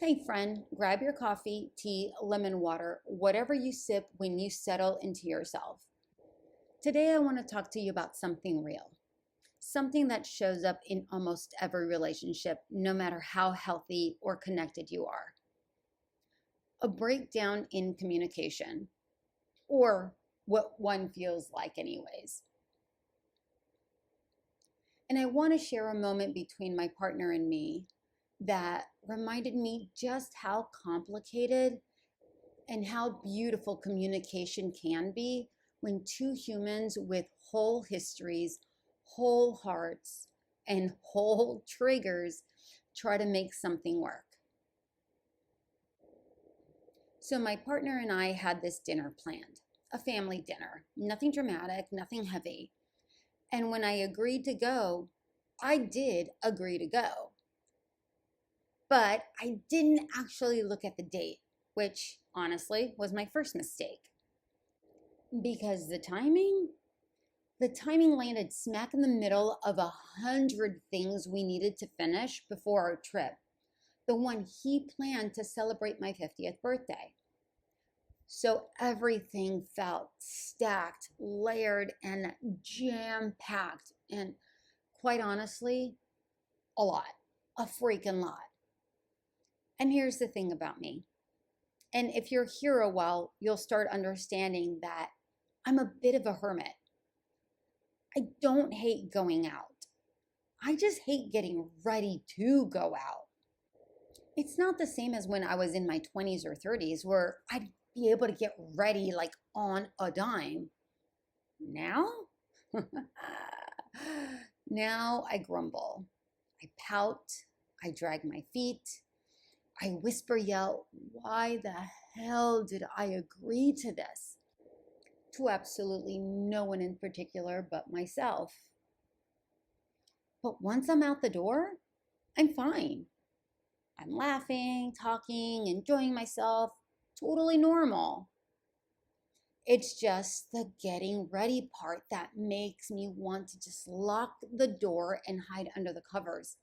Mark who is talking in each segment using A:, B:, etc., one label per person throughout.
A: Hey friend, grab your coffee, tea, lemon water, whatever you sip when you settle into yourself. Today I want to talk to you about something real, something that shows up in almost every relationship, no matter how healthy or connected you are. A breakdown in communication, or what one feels like anyways. And I want to share a moment between my partner and me that reminded me just how complicated and how beautiful communication can be when two humans with whole histories, whole hearts, and whole triggers try to make something work. So my partner and I had this dinner planned, a family dinner, nothing dramatic, nothing heavy. And when I agreed to go, I did agree to go. But I didn't actually look at the date, which honestly was my first mistake. Because the timing landed smack in the middle of 100 things we needed to finish before our trip, the one he planned to celebrate my 50th birthday. So everything felt stacked, layered, and jam-packed, and quite honestly, a freaking lot. And here's the thing about me. And if you're here a while, you'll start understanding that I'm a bit of a hermit. I don't hate going out. I just hate getting ready to go out. It's not the same as when I was in my 20s or 30s where I'd be able to get ready like on a dime. Now? Now I grumble. I pout. I drag my feet. I whisper yell, why the hell did I agree to this? To absolutely no one in particular but myself. But once I'm out the door, I'm fine. I'm laughing, talking, enjoying myself, totally normal. It's just the getting ready part that makes me want to just lock the door and hide under the covers.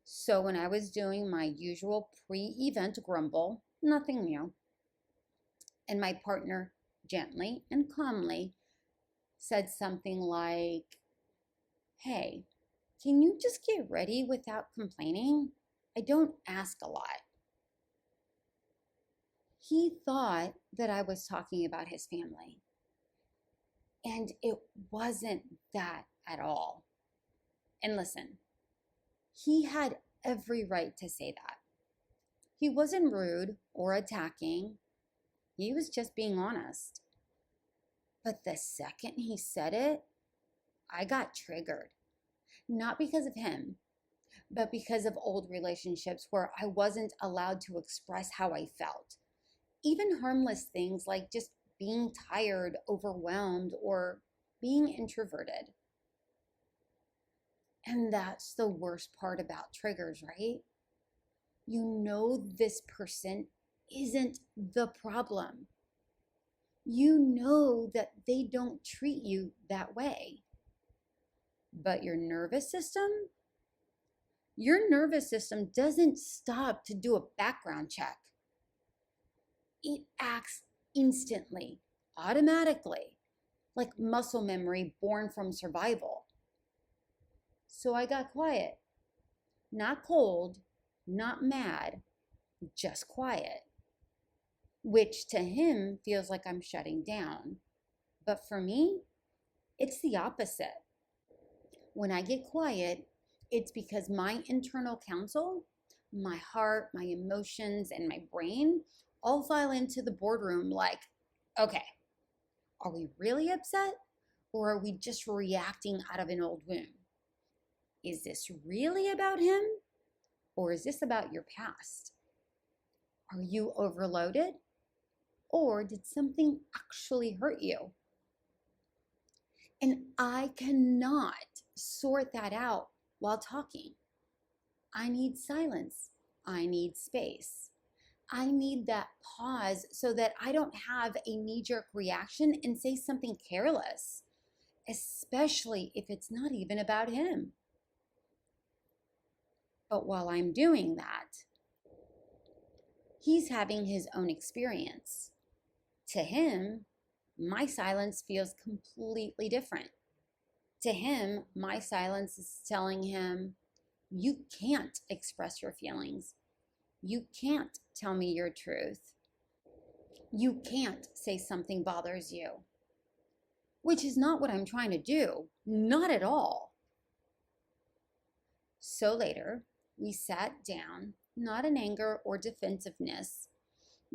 A: So when I was doing my usual pre-event grumble, nothing new, and my partner gently and calmly said something like, hey, can you just get ready without complaining? I don't ask a lot. He thought that I was talking about his family, and it wasn't that at all. And listen, he had every right to say that. He wasn't rude or attacking. He was just being honest. But the second he said it, I got triggered. Not because of him, but because of old relationships where I wasn't allowed to express how I felt. Even harmless things like just being tired, overwhelmed, or being introverted. And that's the worst part about triggers, right? You know this person isn't the problem. You know that they don't treat you that way. But your nervous system doesn't stop to do a background check. It acts instantly, automatically, like muscle memory born from survival. So I got quiet. Not cold, not mad, just quiet. Which to him feels like I'm shutting down. But for me, it's the opposite. When I get quiet, it's because my internal counsel, my heart, my emotions, and my brain all file into the boardroom like, okay, are we really upset? Or are we just reacting out of an old wound? Is this really about him? Or is this about your past? Are you overloaded? Or did something actually hurt you? And I cannot sort that out while talking. I need silence. I need space. I need that pause so that I don't have a knee-jerk reaction and say something careless, especially if it's not even about him. But while I'm doing that, he's having his own experience. To him, my silence feels completely different. To him, my silence is telling him, you can't express your feelings. You can't tell me your truth. You can't say something bothers you, which is not what I'm trying to do. Not at all. So later, we sat down, not in anger or defensiveness,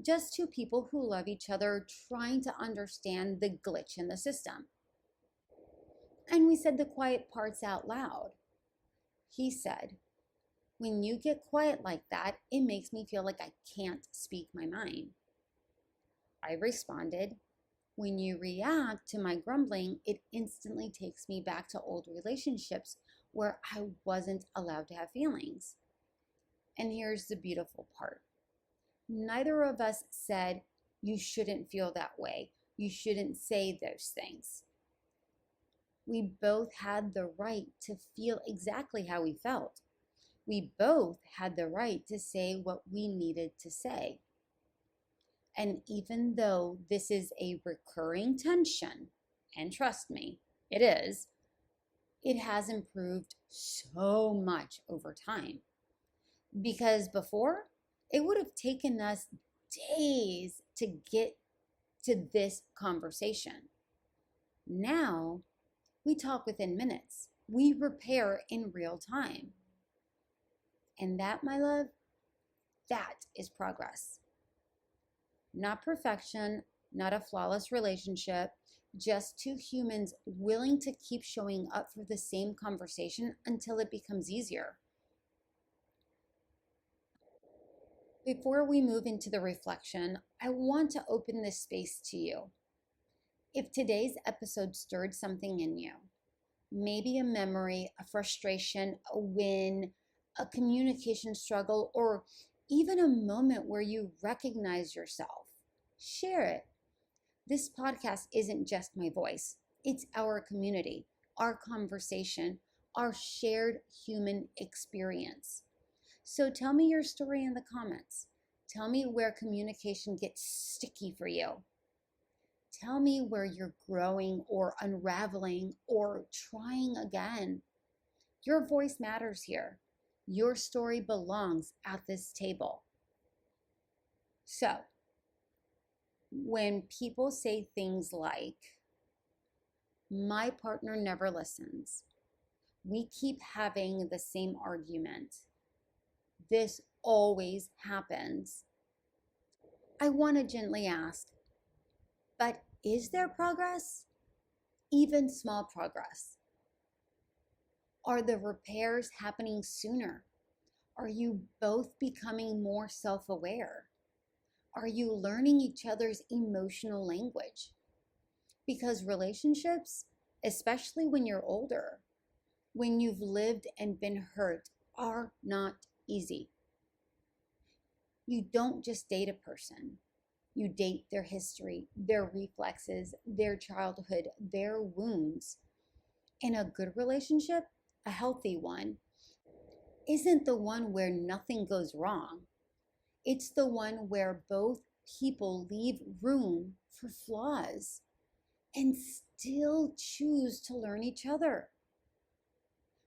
A: just two people who love each other trying to understand the glitch in the system. And we said the quiet parts out loud. He said, when you get quiet like that, it makes me feel like I can't speak my mind. I responded, when you react to my grumbling, it instantly takes me back to old relationships where I wasn't allowed to have feelings. And here's the beautiful part. Neither of us said, you shouldn't feel that way. You shouldn't say those things. We both had the right to feel exactly how we felt. We both had the right to say what we needed to say. And even though this is a recurring tension, and trust me, it is, it has improved so much over time. Because before, it would have taken us days to get to this conversation. Now, we talk within minutes. We repair in real time. And that, my love, that is progress. Not perfection, not a flawless relationship, just two humans willing to keep showing up for the same conversation until it becomes easier. Before we move into the reflection, I want to open this space to you. If today's episode stirred something in you, maybe a memory, a frustration, a win, a communication struggle, or even a moment where you recognize yourself, share it. This podcast isn't just my voice. It's our community, our conversation, our shared human experience. So tell me your story in the comments. Tell me where communication gets sticky for you. Tell me where you're growing or unraveling or trying again. Your voice matters here. Your story belongs at this table. So, when people say things like, my partner never listens, we keep having the same argument, this always happens, I want to gently ask, but is there progress? Even small progress? Are the repairs happening sooner? Are you both becoming more self-aware? Are you learning each other's emotional language? Because relationships, especially when you're older, when you've lived and been hurt, are not easy. You don't just date a person. You date their history, their reflexes, their childhood, their wounds. In a good relationship, a healthy one, isn't the one where nothing goes wrong. It's the one where both people leave room for flaws and still choose to learn each other.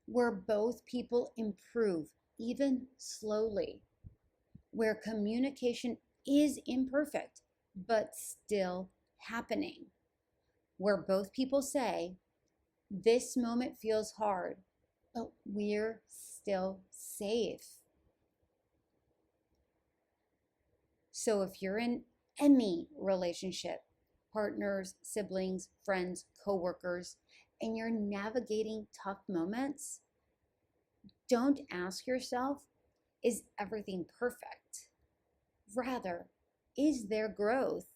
A: Where both people improve, even slowly. Where communication is imperfect, but still happening. Where both people say, this moment feels hard, but we're still safe. So if you're in any relationship, partners, siblings, friends, coworkers, and you're navigating tough moments, don't ask yourself, is everything perfect? Rather, is there growth?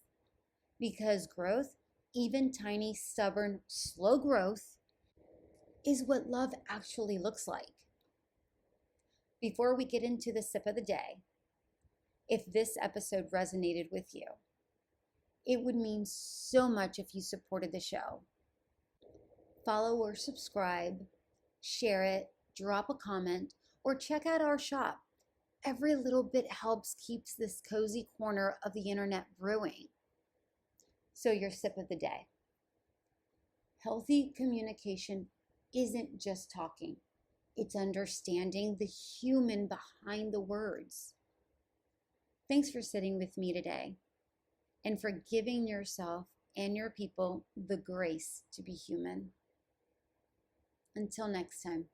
A: Because growth, even tiny, stubborn, slow growth, is what love actually looks like. Before we get into the sip of the day, if this episode resonated with you, it would mean so much if you supported the show. Follow or subscribe, share it, drop a comment, or check out our shop. Every little bit helps keeps this cozy corner of the internet brewing. So your sip of the day. Healthy communication isn't just talking. It's understanding the human behind the words. Thanks for sitting with me today and for giving yourself and your people the grace to be human. Until next time.